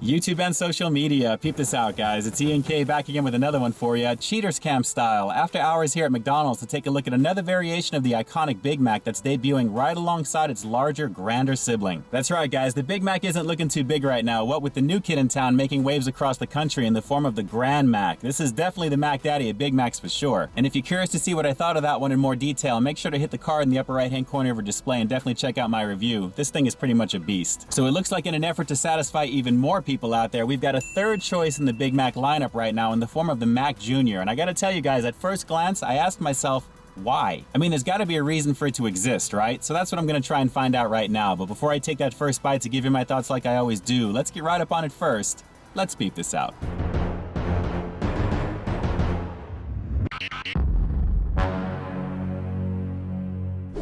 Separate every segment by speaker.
Speaker 1: YouTube and social media, peep this out, guys. It's E&K back again with another one for you. Cheaters Camp style, after hours here at McDonald's to take a look at another variation of the iconic Big Mac that's debuting right alongside its larger, grander sibling. That's right, guys. The Big Mac isn't looking too big right now, what with the new kid in town making waves across the country in the form of the Grand Mac. This is definitely the Mac Daddy of Big Macs for sure. And if you're curious to see what I thought of that one in more detail, make sure to hit the card in the upper right-hand corner of your display and definitely check out my review. This thing is pretty much a beast. So it looks like in an effort to satisfy even more people out there, we've got a third choice in the Big Mac lineup right now in the form of the Mac Jr. And I gotta tell you guys, at first glance, I asked myself, why? I mean, there's gotta be a reason for it to exist, right? So that's what I'm gonna try and find out right now. But before I take that first bite to give you my thoughts like I always do, let's get right up on it first. Let's peep this out.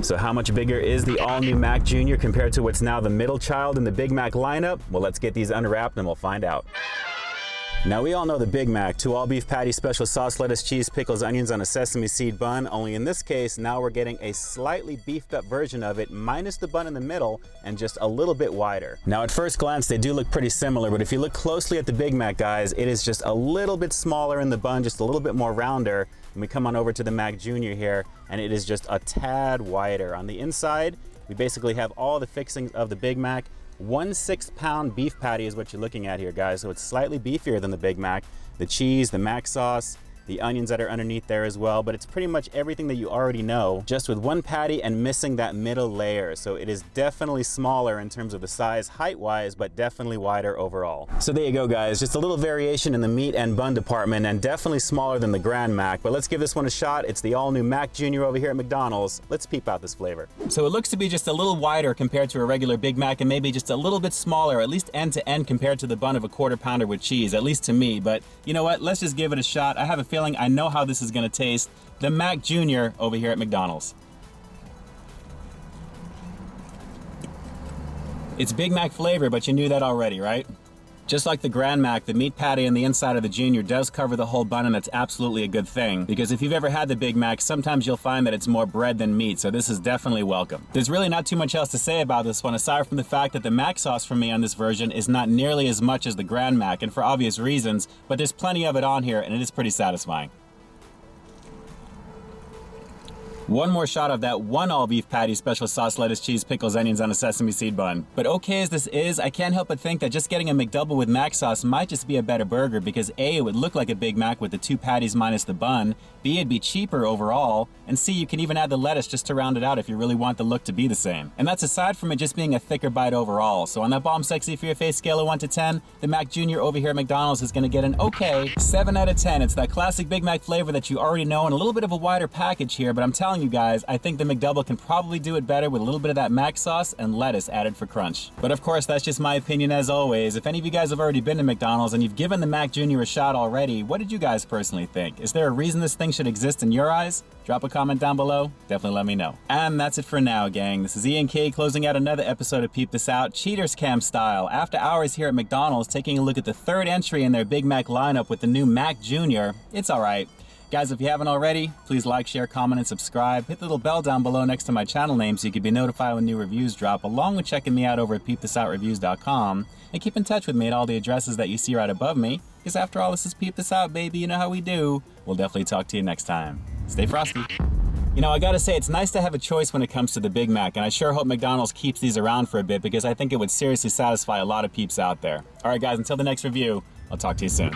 Speaker 1: So how much bigger is the all-new Mac Jr. compared to what's now the middle child in the Big Mac lineup? Well, let's get these unwrapped and we'll find out. Now, we all know the Big Mac, 2 all-beef patties, special sauce, lettuce, cheese, pickles, onions on a sesame seed bun, only in this case, now we're getting a slightly beefed up version of it, minus the bun in the middle, and just a little bit wider. Now, at first glance, they do look pretty similar, but if you look closely at the Big Mac, guys, it is just a little bit smaller in the bun, just a little bit more rounder. And we come on over to the Mac Jr. here, and it is just a tad wider. On the inside, we basically have all the fixings of the Big Mac. 1 6-pound beef patty is what you're looking at here, guys, so it's slightly beefier than the Big Mac. The cheese, the mac sauce, the onions that are underneath there as well, but it's pretty much everything that you already know, just with 1 patty and missing that middle layer. So it is definitely smaller in terms of the size height-wise, but definitely wider overall. So there you go, guys, just a little variation in the meat and bun department, and definitely smaller than the Grand Mac, but let's give this one a shot. It's the all-new Mac Jr. over here at McDonald's. Let's peep out this flavor. So it looks to be just a little wider compared to a regular Big Mac, and maybe just a little bit smaller, at least end to end, compared to the bun of a quarter pounder with cheese, at least to me. But you know what, let's just give it a shot. I have a feeling I know how this is gonna taste. The Mac Jr. over here at McDonald's. It's Big Mac flavor, but you knew that already, right? Just like the Grand Mac, the meat patty on the inside of the Jr. does cover the whole bun, and that's absolutely a good thing. Because if you've ever had the Big Mac, sometimes you'll find that it's more bread than meat, so this is definitely welcome. There's really not too much else to say about this one, aside from the fact that the mac sauce for me on this version is not nearly as much as the Grand Mac, and for obvious reasons, but there's plenty of it on here, and it is pretty satisfying. One more shot of that 1 all-beef patty, special sauce, lettuce, cheese, pickles, onions on a sesame seed bun. But okay as this is, I can't help but think that just getting a McDouble with mac sauce might just be a better burger, because A, it would look like a Big Mac with the 2 patties minus the bun, B, it'd be cheaper overall, and C, you can even add the lettuce just to round it out if you really want the look to be the same. And that's aside from it just being a thicker bite overall. So on that bomb sexy for your face scale of 1 to 10, the Mac Jr. over here at McDonald's is gonna get an okay 7 out of 10. It's that classic Big Mac flavor that you already know, and a little bit of a wider package here, but I'm telling you guys, I think the McDouble can probably do it better with a little bit of that mac sauce and lettuce added for crunch. But of course, that's just my opinion as always. If any of you guys have already been to McDonald's and you've given the Mac Jr. a shot already, what did you guys personally think? Is there a reason this thing should exist in your eyes? Drop a comment down below, definitely let me know. And that's it for now, gang. This is E&K closing out another episode of Peep This Out, Cheaters Camp style, after hours here at McDonald's, taking a look at the third entry in their Big Mac lineup with the new Mac Jr. It's alright. Guys, if you haven't already, please like, share, comment, and subscribe. Hit the little bell down below next to my channel name so you can be notified when new reviews drop, along with checking me out over at peepthisoutreviews.com. And keep in touch with me at all the addresses that you see right above me, because after all, this is Peep This Out, baby. You know how we do. We'll definitely talk to you next time. Stay frosty. You know, I gotta say, it's nice to have a choice when it comes to the Big Mac, and I sure hope McDonald's keeps these around for a bit, because I think it would seriously satisfy a lot of peeps out there. Alright guys, until the next review, I'll talk to you soon.